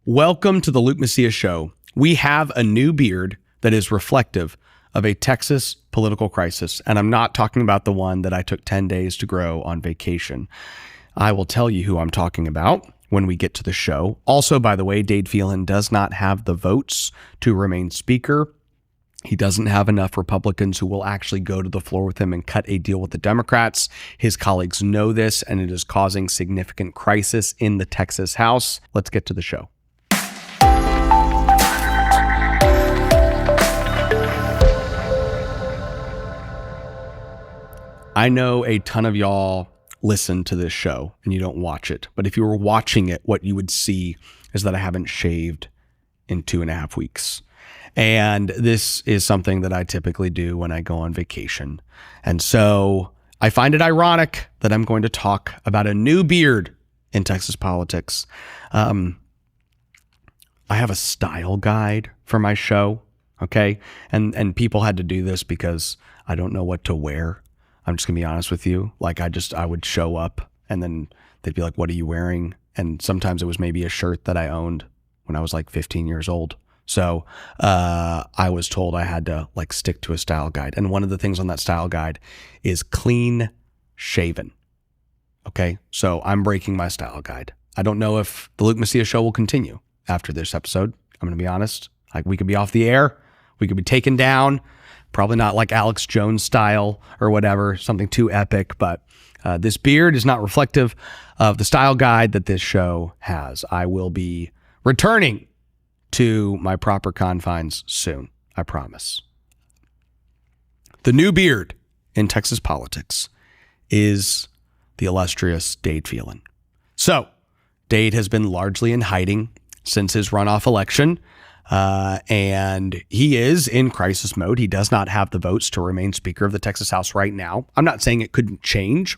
Welcome to the Luke Macias Show. We have a new beard that is reflective of a Texas political crisis, and I'm not talking about the one that I took 10 days to grow on vacation. I will tell you who I'm talking about when we get to the show. Also, by the way, Dade Phelan does not have the votes to remain Speaker. He doesn't have enough Republicans who will actually go to the floor with him and cut a deal with the Democrats. His colleagues know this, and it is causing significant crisis in the Texas House. Let's get to the show. I know a ton of y'all listen to this show and you don't watch it, but if you were watching it, what you would see is that I haven't shaved in 2.5 weeks. And this is something that I typically do when I go on vacation. And so I find it ironic that I'm going to talk about a new beard in Texas politics. I have a style guide for my show, okay? And people had to do this because I don't know what to wear. I'm just gonna be honest with you. Like I would show up and then they'd be like, "What are you wearing?" And sometimes it was maybe a shirt that I owned when I was like 15 years old. So I was told I had to like stick to a style guide. And one of the things on that style guide is clean shaven. Okay, so I'm breaking my style guide. I don't know if the Luke Macias Show will continue after this episode. I'm gonna be honest. Like we could be off the air, we could be taken down. Probably not like Alex Jones style or whatever, something too epic, but this beard is not reflective of the style guide that this show has. I will be returning to my proper confines soon, I promise. The new beard in Texas politics is the illustrious Dade Phelan. So, Dade has been largely in hiding since his runoff election. And he is in crisis mode. He does not have the votes to remain Speaker of the Texas House right now. I'm not saying it couldn't change,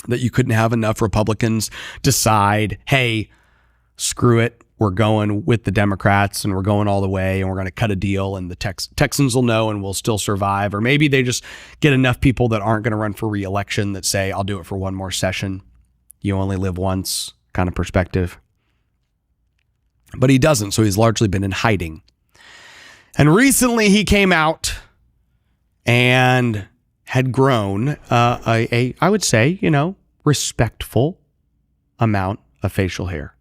that you couldn't have enough Republicans decide, hey, screw it, we're going with the Democrats and we're going all the way and we're going to cut a deal and the Texans will know and we'll still survive. Or maybe they just get enough people that aren't going to run for re-election that say, I'll do it for one more session. You only live once kind of perspective. But he doesn't, so he's largely been in hiding. And recently he came out and had grown I would say, respectful amount of facial hair.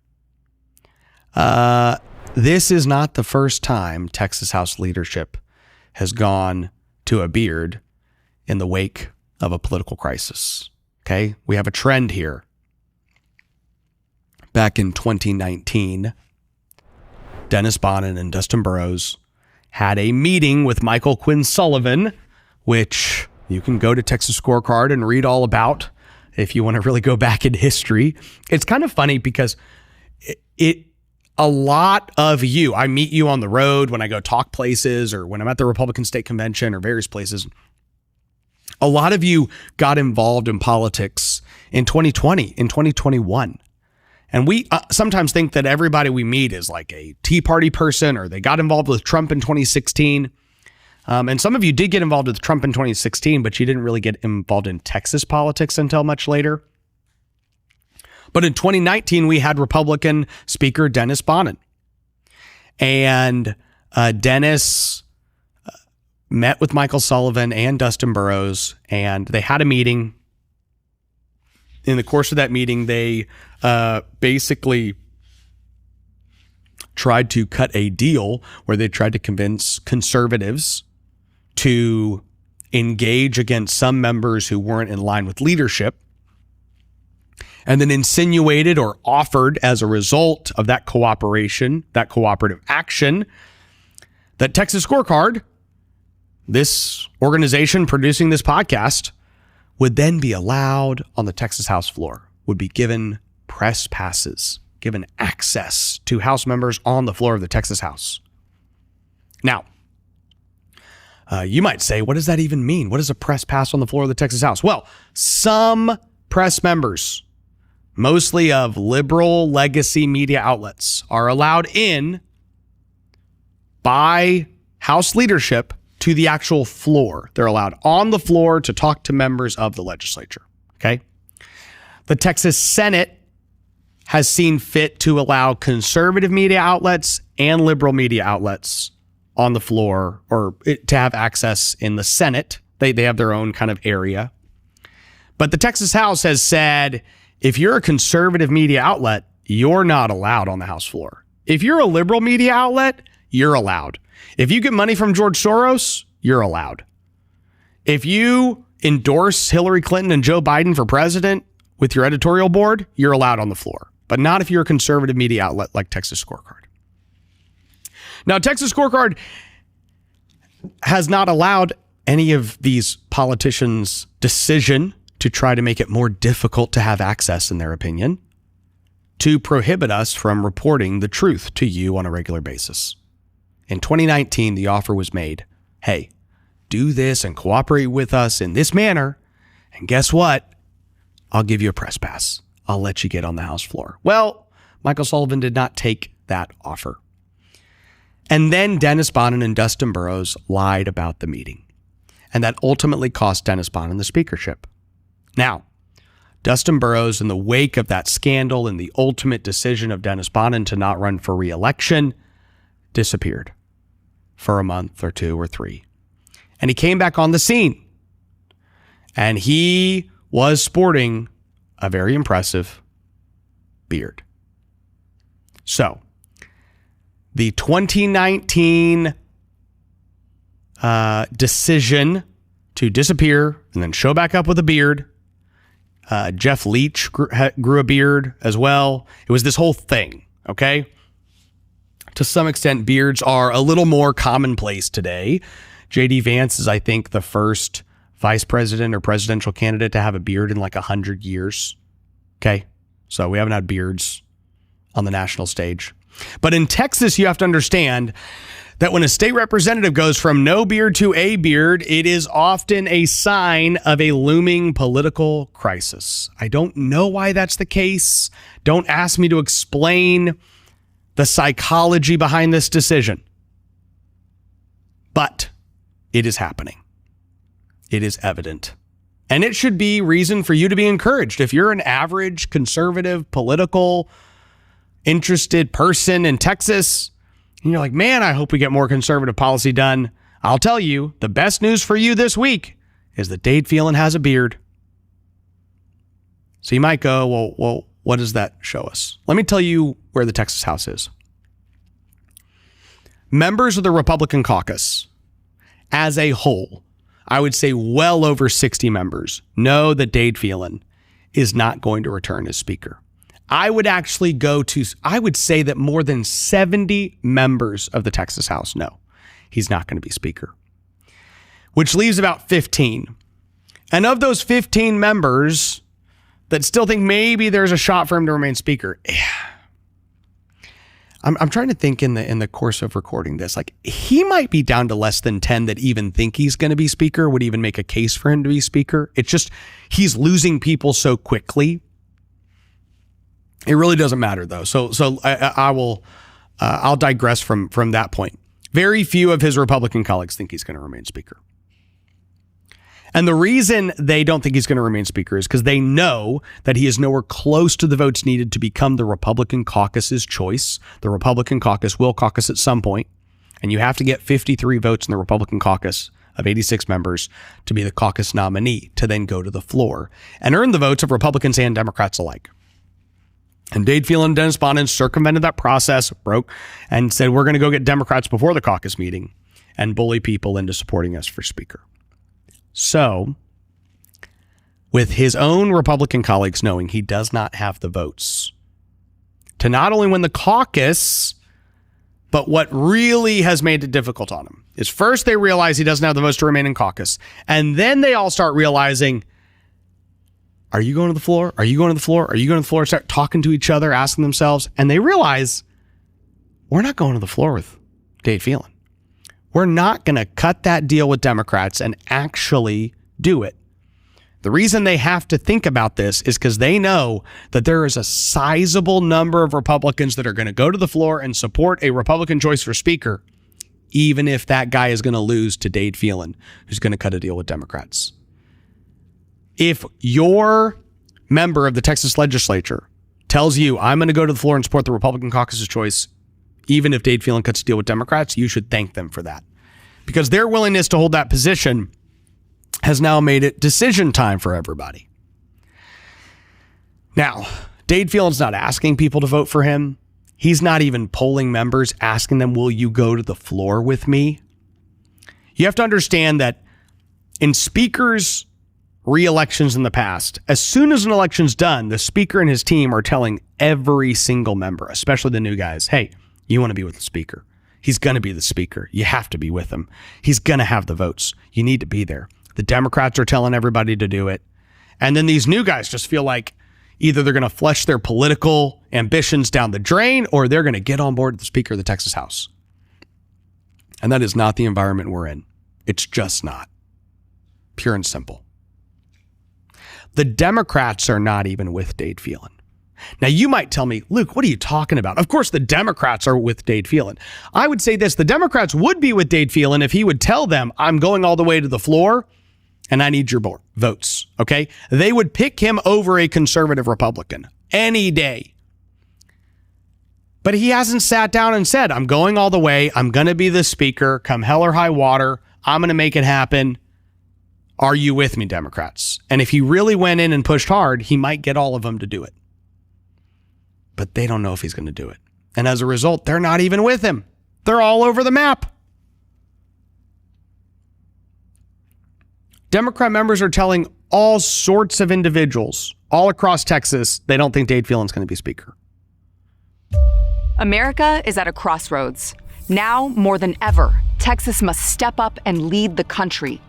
This is not the first time Texas House leadership has gone to a beard in the wake of a political crisis. Okay, we have a trend here. Back in 2019, Dennis Bonnen and Dustin Burrows had a meeting with Michael Quinn Sullivan, which you can go to Texas Scorecard and read all about if you want to really go back in history. It's kind of funny because a lot of you, I meet you on the road when I go talk places or when I'm at the Republican State Convention or various places. A lot of you got involved in politics in 2020, in 2021. And we sometimes think that everybody we meet is like a Tea Party person or they got involved with Trump in 2016. And some of you did get involved with Trump in 2016, but you didn't really get involved in Texas politics until much later. But in 2019, we had Republican Speaker Dennis Bonnen. And Dennis met with Michael Sullivan and Dustin Burrows, and they had a meeting. In the course of that meeting, they basically tried to cut a deal where they tried to convince conservatives to engage against some members who weren't in line with leadership, and then insinuated or offered as a result of that cooperation, that cooperative action, that Texas Scorecard, this organization producing this podcast, would then be allowed on the Texas House floor, would be given press passes, given access to House members on the floor of the Texas House. Now, you might say, what does that even mean? What is a press pass on the floor of the Texas House? Well, some press members, mostly of liberal legacy media outlets, are allowed in by House leadership to the actual floor. They're allowed on the floor to talk to members of the legislature. Okay. The Texas Senate has seen fit to allow conservative media outlets and liberal media outlets on the floor, or to have access in the Senate. They have their own kind of area. But the Texas House has said, if you're a conservative media outlet, you're not allowed on the House floor. If you're a liberal media outlet, you're allowed. If you get money from George Soros, you're allowed. If you endorse Hillary Clinton and Joe Biden for president with your editorial board, you're allowed on the floor. But not if you're a conservative media outlet like Texas Scorecard. Now, Texas Scorecard has not allowed any of these politicians' decision to try to make it more difficult to have access, in their opinion, to prohibit us from reporting the truth to you on a regular basis. In 2019, the offer was made, hey, do this and cooperate with us in this manner, and guess what? I'll give you a press pass. I'll let you get on the House floor. Well, Michael Sullivan did not take that offer. And then Dennis Bonnen and Dustin Burrows lied about the meeting. And that ultimately cost Dennis Bonnen the speakership. Now, Dustin Burrows, in the wake of that scandal and the ultimate decision of Dennis Bonnen to not run for re-election, disappeared for a month or two or three. And he came back on the scene. And he was sporting a very impressive beard. So, the 2019 decision to disappear and then show back up with a beard. Jeff Leach grew a beard as well. It was this whole thing, okay? To some extent, beards are a little more commonplace today. J.D. Vance is, I think, the first vice president or presidential candidate to have a beard in like 100 years. Okay? So we haven't had beards on the national stage. But in Texas, you have to understand that when a state representative goes from no beard to a beard, it is often a sign of a looming political crisis. I don't know why that's the case. Don't ask me to explain the psychology behind this decision. But it is happening. It is evident. And it should be reason for you to be encouraged. If you're an average conservative, political, interested person in Texas, and you're like, man, I hope we get more conservative policy done. I'll tell you, the best news for you this week is that Dade Phelan has a beard. So you might go, well, what does that show us? Let me tell you where the Texas House is. Members of the Republican caucus, as a whole, I would say well over 60 members, know that Dade Phelan is not going to return as speaker. I would say that more than 70 members of the Texas House know he's not going to be speaker, which leaves about 15. And of those 15 members that still think maybe there's a shot for him to remain speaker, I'm trying to think in the course of recording this, like he might be down to less than 10 that even think he's going to be speaker, would even make a case for him to be speaker. It's just he's losing people so quickly. It really doesn't matter though. So I'll digress from that point. Very few of his Republican colleagues think he's going to remain speaker. And the reason they don't think he's going to remain speaker is because they know that he is nowhere close to the votes needed to become the Republican caucus's choice. The Republican caucus will caucus at some point, and you have to get 53 votes in the Republican caucus of 86 members to be the caucus nominee to then go to the floor and earn the votes of Republicans and Democrats alike. And Dade Phelan and Dennis Bonnen circumvented that process, broke, and said, we're going to go get Democrats before the caucus meeting and bully people into supporting us for speaker. So, with his own Republican colleagues knowing he does not have the votes to not only win the caucus, but what really has made it difficult on him is first they realize he doesn't have the votes to remain in caucus. And then they all start realizing, are you going to the floor? Are you going to the floor? Are you going to the floor? Start talking to each other, asking themselves. And they realize we're not going to the floor with Dade Phelan. We're not going to cut that deal with Democrats and actually do it. The reason they have to think about this is because they know that there is a sizable number of Republicans that are going to go to the floor and support a Republican choice for speaker, even if that guy is going to lose to Dade Phelan, who's going to cut a deal with Democrats. If your member of the Texas legislature tells you, I'm going to go to the floor and support the Republican caucus's choice, even if Dade Phelan cuts a deal with Democrats, you should thank them for that. Because their willingness to hold that position has now made it decision time for everybody. Now, Dade Phelan's not asking people to vote for him. He's not even polling members, asking them, will you go to the floor with me? You have to understand that in speakers' re-elections in the past, as soon as an election's done, the speaker and his team are telling every single member, especially the new guys, hey, you want to be with the speaker. He's going to be the speaker. You have to be with him. He's going to have the votes. You need to be there. The Democrats are telling everybody to do it. And then these new guys just feel like either they're going to flush their political ambitions down the drain or they're going to get on board with the Speaker of the Texas House. And that is not the environment we're in. It's just not. Pure and simple. The Democrats are not even with Dade Phelan. Now, you might tell me, Luke, what are you talking about? Of course, the Democrats are with Dade Phelan. I would say this. The Democrats would be with Dade Phelan if he would tell them, I'm going all the way to the floor and I need your votes. Okay? They would pick him over a conservative Republican any day. But he hasn't sat down and said, I'm going all the way. I'm going to be the speaker. Come hell or high water. I'm going to make it happen. Are you with me, Democrats? And if he really went in and pushed hard, he might get all of them to do it. But they don't know if he's going to do it. And as a result, they're not even with him. They're all over the map. Democrat members are telling all sorts of individuals all across Texas they don't think Dade Phelan's going to be speaker. America is at a crossroads. Now, more than ever, Texas must step up and lead the country.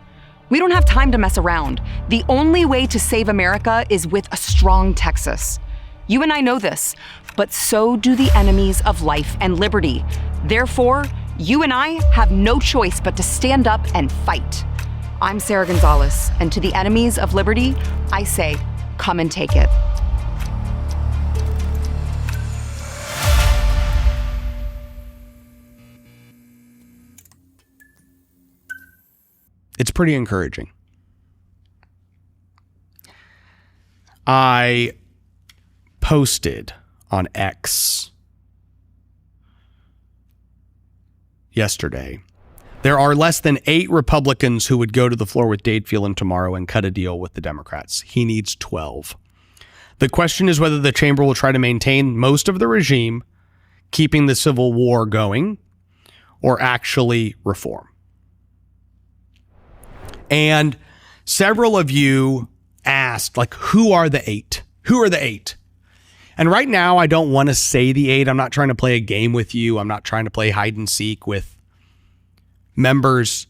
We don't have time to mess around. The only way to save America is with a strong Texas. You and I know this, but so do the enemies of life and liberty. Therefore, you and I have no choice but to stand up and fight. I'm Sarah Gonzalez, and to the enemies of liberty, I say, come and take it. It's pretty encouraging. I posted on X yesterday. There are less than 8 Republicans who would go to the floor with Dade Phelan tomorrow and cut a deal with the Democrats. He needs 12. The question is whether the chamber will try to maintain most of the regime, keeping the Civil War going, or actually reform. And several of you asked, like, who are the 8? Who are the 8? And right now, I don't want to say the 8. I'm not trying to play a game with you. I'm not trying to play hide and seek with members.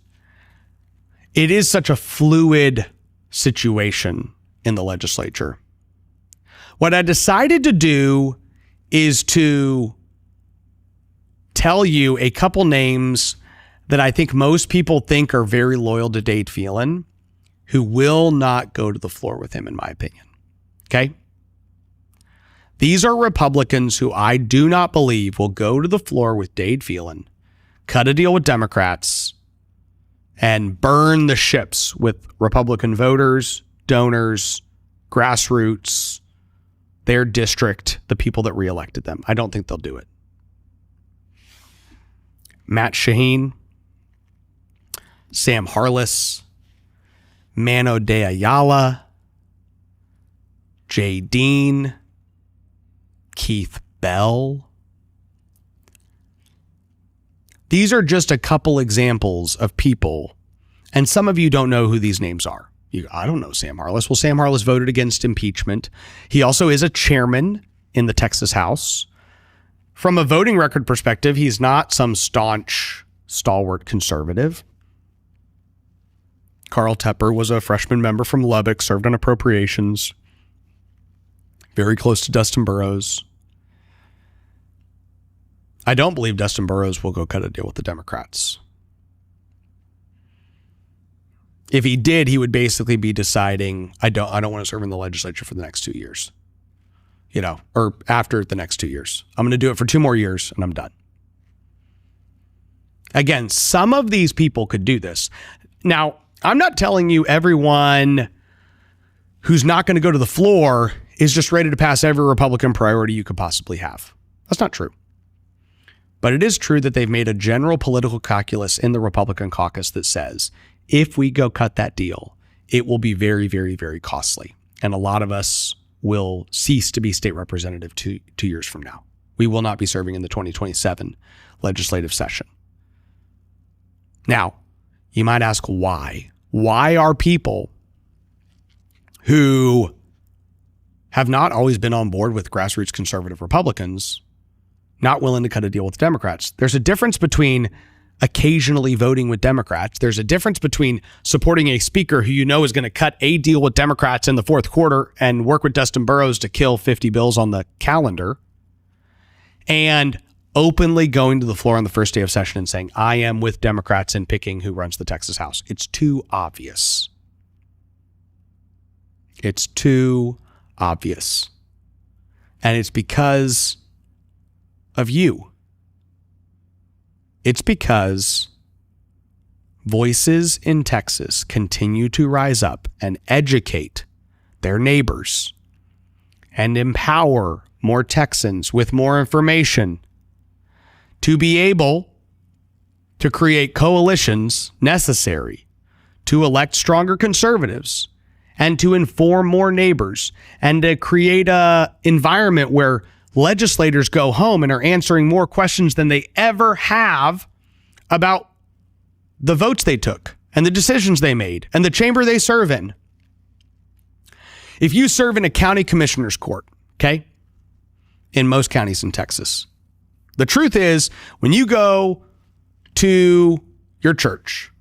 It is such a fluid situation in the legislature. What I decided to do is to tell you a couple names that I think most people think are very loyal to Dade Phelan, who will not go to the floor with him, in my opinion. Okay? These are Republicans who I do not believe will go to the floor with Dade Phelan, cut a deal with Democrats, and burn the ships with Republican voters, donors, grassroots, their district, the people that reelected them. I don't think they'll do it. Matt Shaheen, Sam Harless, Mano de Ayala, Jay Dean, Keith Bell. These are just a couple examples of people, and some of you don't know who these names are. I don't know Sam Harless. Well, Sam Harless voted against impeachment. He also is a chairman in the Texas House. From a voting record perspective, he's not some staunch, stalwart conservative. Carl Tepper was a freshman member from Lubbock, served on appropriations, very close to Dustin Burrows. I don't believe Dustin Burrows will go cut a deal with the Democrats. If he did, he would basically be deciding, I don't want to serve in the legislature for the next 2 years. Or after the next 2 years. I'm going to do it for 2 more years and I'm done. Again, some of these people could do this. Now, I'm not telling you everyone who's not going to go to the floor is just ready to pass every Republican priority you could possibly have. That's not true. But it is true that they've made a general political calculus in the Republican caucus that says, if we go cut that deal, it will be very, very, very costly. And a lot of us will cease to be state representative 2 years from now. We will not be serving in the 2027 legislative session. Now, you might ask why? Why are people who have not always been on board with grassroots conservative Republicans not willing to cut a deal with Democrats? There's a difference between occasionally voting with Democrats. There's a difference between supporting a speaker who you know is going to cut a deal with Democrats in the fourth quarter and work with Dustin Burrows to kill 50 bills on the calendar, and openly going to the floor on the first day of session and saying, I am with Democrats in picking who runs the Texas House. It's too obvious. It's too obvious. And it's because of you. It's because voices in Texas continue to rise up and educate their neighbors and empower more Texans with more information to be able to create coalitions necessary to elect stronger conservatives and to inform more neighbors and to create an environment where legislators go home and are answering more questions than they ever have about the votes they took and the decisions they made and the chamber they serve in. If you serve in a county commissioner's court, okay, in most counties in Texas, the truth is when you go to your church,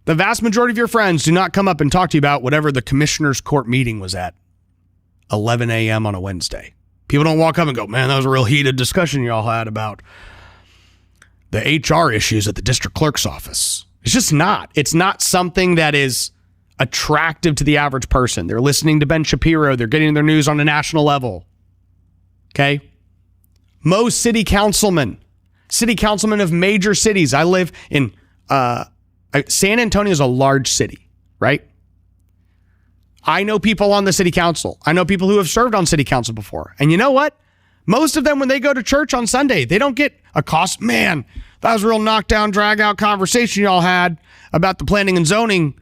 the vast majority of your friends do not come up and talk to you about whatever the commissioner's court meeting was at 11 a.m. on a Wednesday. People don't walk up and go, man, that was a real heated discussion y'all had about the HR issues at the district clerk's office. It's just not. It's not something that is attractive to the average person. They're listening to Ben Shapiro. They're getting their news on a national level. Okay? Most city councilmen of major cities. I live in San Antonio is a large city, right? I know people on the city council. I know people who have served on city council before. And you know what? Most of them, when they go to church on Sunday, they don't get a cost. Man, that was a real knockdown, drag out conversation y'all had about the Planning and Zoning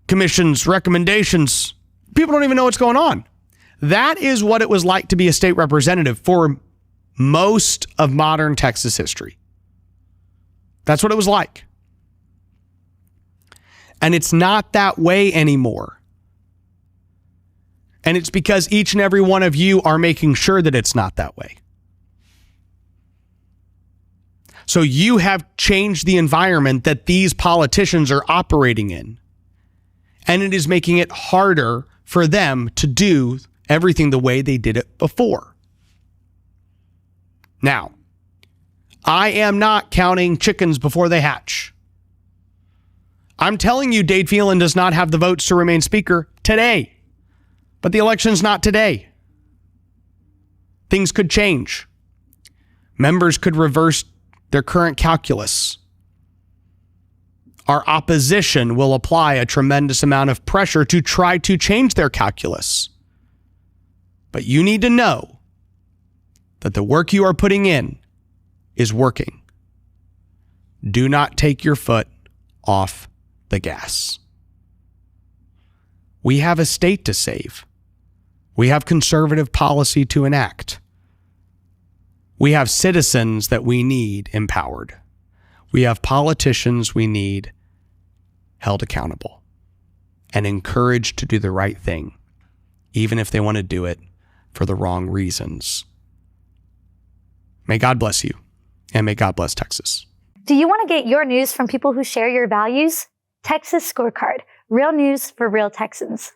Commission's recommendations. People don't even know what's going on. That is what it was like to be a state representative for most of modern Texas history. That's what it was like. And it's not that way anymore. And it's because each and every one of you are making sure that it's not that way. So you have changed the environment that these politicians are operating in. And it is making it harder for them to do everything the way they did it before. Now, I am not counting chickens before they hatch. I'm telling you, Dade Phelan does not have the votes to remain speaker today. But the election's not today. Things could change. Members could reverse their current calculus. Our opposition will apply a tremendous amount of pressure to try to change their calculus. But you need to know that the work you are putting in is working. Do not take your foot off the gas. We have a state to save. We have conservative policy to enact. We have citizens that we need empowered. We have politicians we need held accountable and encouraged to do the right thing, even if they want to do it for the wrong reasons. May God bless you, and may God bless Texas. Do you want to get your news from people who share your values? Texas Scorecard, real news for real Texans.